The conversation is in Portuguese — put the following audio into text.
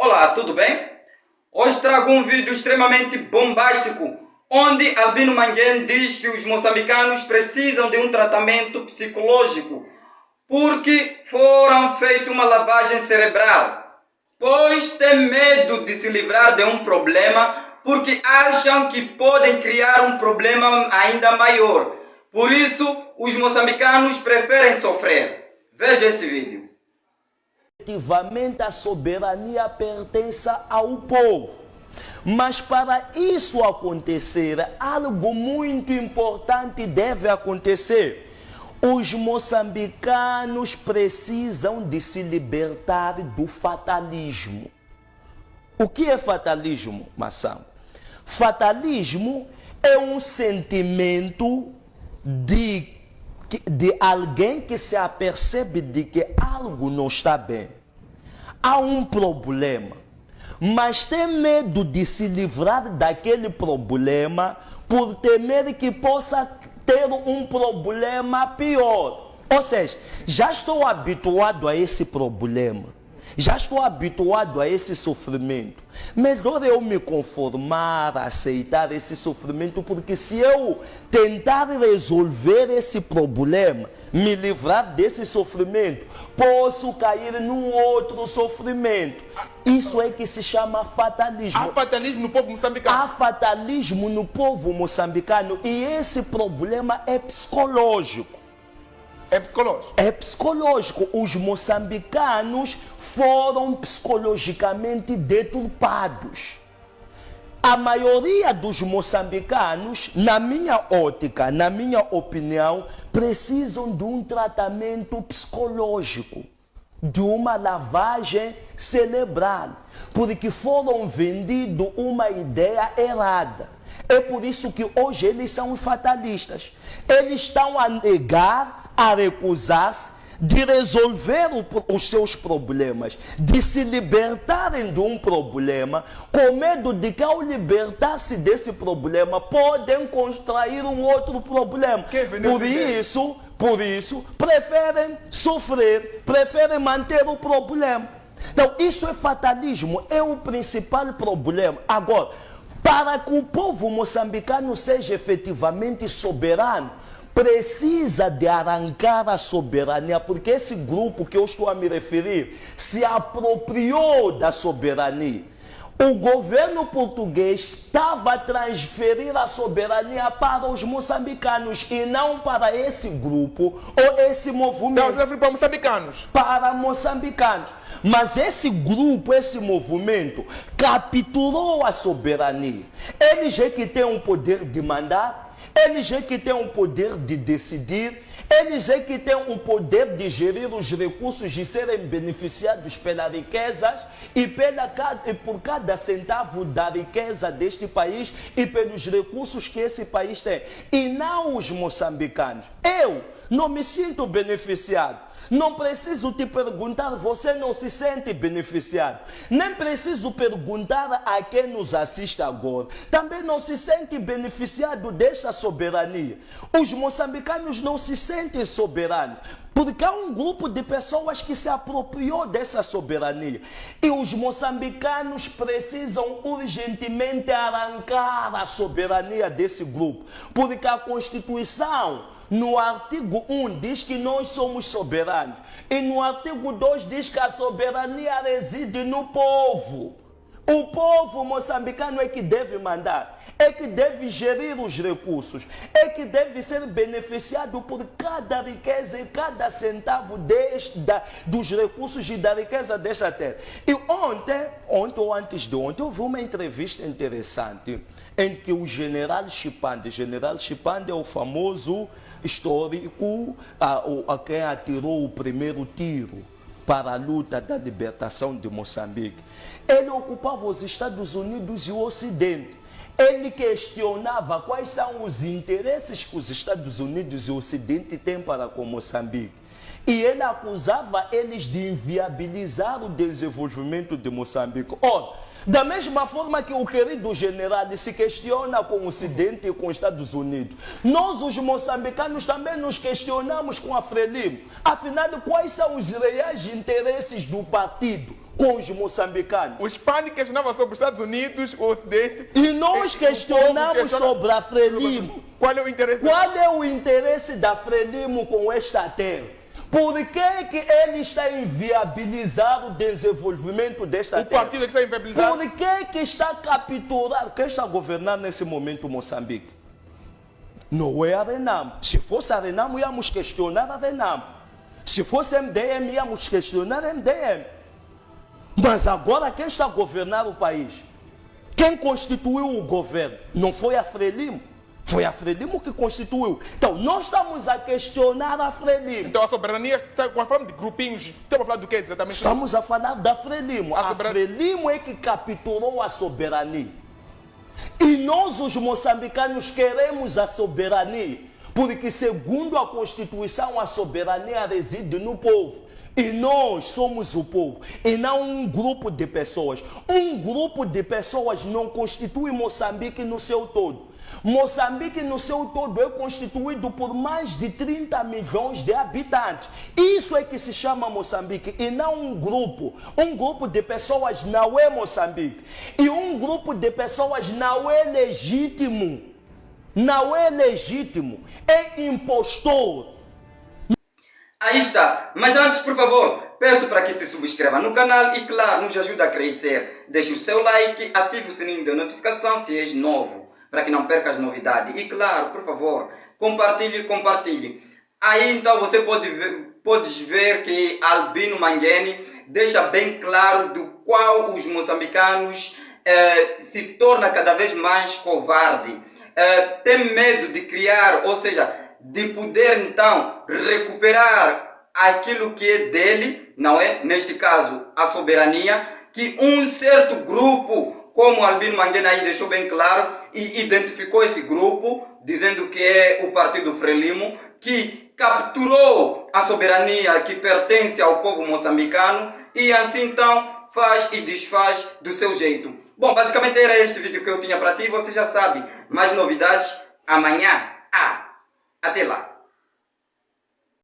Olá, tudo bem? Hoje trago um vídeo extremamente bombástico, onde Albino Manguén diz que os moçambicanos precisam de um tratamento psicológico porque foram feita uma lavagem cerebral, pois têm medo de se livrar de um problema porque acham que podem criar um problema ainda maior. Por isso, os moçambicanos preferem sofrer. Veja esse vídeo. Efetivamente a soberania pertence ao povo. Mas para isso acontecer, algo muito importante deve acontecer. Os moçambicanos precisam de se libertar do fatalismo. O que é fatalismo, Massango? Fatalismo é um sentimento de alguém que se apercebe de que algo não está bem. Há um problema, mas tem medo de se livrar daquele problema por temer que possa ter um problema pior. Ou seja, já estou habituado a esse problema. Já estou habituado a esse sofrimento. Melhor eu me conformar, aceitar esse sofrimento, porque se eu tentar resolver esse problema, me livrar desse sofrimento, posso cair num outro sofrimento. Isso é que se chama fatalismo. Há fatalismo no povo moçambicano. Há fatalismo no povo moçambicano e esse problema é psicológico. É psicológico. É psicológico. Os moçambicanos foram psicologicamente deturpados. A maioria dos moçambicanos, na minha ótica, na minha opinião, precisam de um tratamento psicológico, de uma lavagem cerebral, porque foram vendidos uma ideia errada. É por isso que hoje eles são fatalistas. Eles estão a negar, a recusar-se de resolver os seus problemas, de se libertarem de um problema, com medo de que ao libertar-se desse problema, podem contrair um outro problema. Por isso, preferem sofrer, preferem manter o problema. Então, isso é fatalismo, é o principal problema. Agora, para que o povo moçambicano seja efetivamente soberano, precisa de arrancar a soberania, porque esse grupo que eu estou a me referir se apropriou da soberania. O governo português estava a transferir a soberania para os moçambicanos e não para esse grupo ou esse movimento. Então, para moçambicanos. Para moçambicanos. Mas esse grupo, esse movimento, capturou a soberania. Eles é que têm o poder de mandar. Eles é que têm o poder de decidir, eles é que têm o poder de gerir os recursos, de serem beneficiados pelas riquezas e por cada centavo da riqueza deste país e pelos recursos que esse país tem. E não os moçambicanos. Eu não me sinto beneficiado. Não preciso te perguntar, você não se sente beneficiado. Nem preciso perguntar a quem nos assiste agora. Também não se sente beneficiado desta soberania. Os moçambicanos não se sentem soberanos, porque há um grupo de pessoas que se apropriou dessa soberania. E os moçambicanos precisam urgentemente arrancar a soberania desse grupo, porque a Constituição, no artigo 1 diz que nós somos soberanos. E no artigo 2 diz que a soberania reside no povo. O povo moçambicano é que deve mandar, é que deve gerir os recursos, é que deve ser beneficiado por cada riqueza e cada centavo dos recursos e da riqueza desta terra. E ontem ou antes de ontem, houve uma entrevista interessante em que o general Chipande é o famoso histórico a quem atirou o primeiro tiro para a luta da libertação de Moçambique. Ele ocupava os Estados Unidos e o Ocidente. Ele questionava quais são os interesses que os Estados Unidos e o Ocidente têm para com Moçambique. E ele acusava eles de inviabilizar o desenvolvimento de Moçambique. Ora, da mesma forma que o querido general se questiona com o Ocidente e com os Estados Unidos, nós, os moçambicanos, também nos questionamos com a Frelimo. Afinal, quais são os reais interesses do partido com os moçambicanos. Os PAN questionavam sobre os Estados Unidos, o Ocidente. E nós o questionamos povo questiona- sobre a Frelimo. Qual é o interesse? Qual é o interesse da Frelimo com esta terra? Por que ele está a inviabilizar o desenvolvimento desta O terra? partido que está inviabilizado. Por que está a capturar, que está a governar nesse momento Moçambique? Não é a Renamo. Se fosse a Renamo, íamos questionar a Renamo. Se fosse MDM, íamos questionar a MDM. Mas agora quem está a governar o país? Quem constituiu o governo? Não foi a Frelimo? Foi a Frelimo que constituiu. Então, nós estamos a questionar a Frelimo. Então a soberania está com a forma de grupinhos. Estamos a falar do que exatamente? Estamos a falar da Frelimo. A soberania- Frelimo é que capturou a soberania. E nós, os moçambicanos, queremos a soberania. Porque, segundo a Constituição, a soberania reside no povo. E nós somos o povo, e não um grupo de pessoas. Um grupo de pessoas não constitui Moçambique no seu todo. Moçambique no seu todo é constituído por mais de 30 milhões de habitantes. Isso é que se chama Moçambique e não um grupo. Um grupo de pessoas não é Moçambique. E um grupo de pessoas não é legítimo. Não é legítimo. É impostor. Aí está. Mas antes, por favor, peço para que se subscreva no canal e, claro, nos ajude a crescer. Deixe o seu like, ative o sininho de notificação se és novo, para que não perca as novidades. E, claro, por favor, compartilhe. Aí, então, você podes ver que Albino Manguene deixa bem claro do qual os moçambicanos se torna cada vez mais covarde. Tem medo de criar, ou seja, de poder então recuperar aquilo que é dele, não é? Neste caso, a soberania, que um certo grupo, como Albino Manguene aí deixou bem claro, e identificou esse grupo, dizendo que é o Partido Frelimo, que capturou a soberania que pertence ao povo moçambicano e assim então faz e desfaz do seu jeito. Bom, basicamente era este vídeo que eu tinha para ti, você já sabe, mais novidades amanhã. Até lá!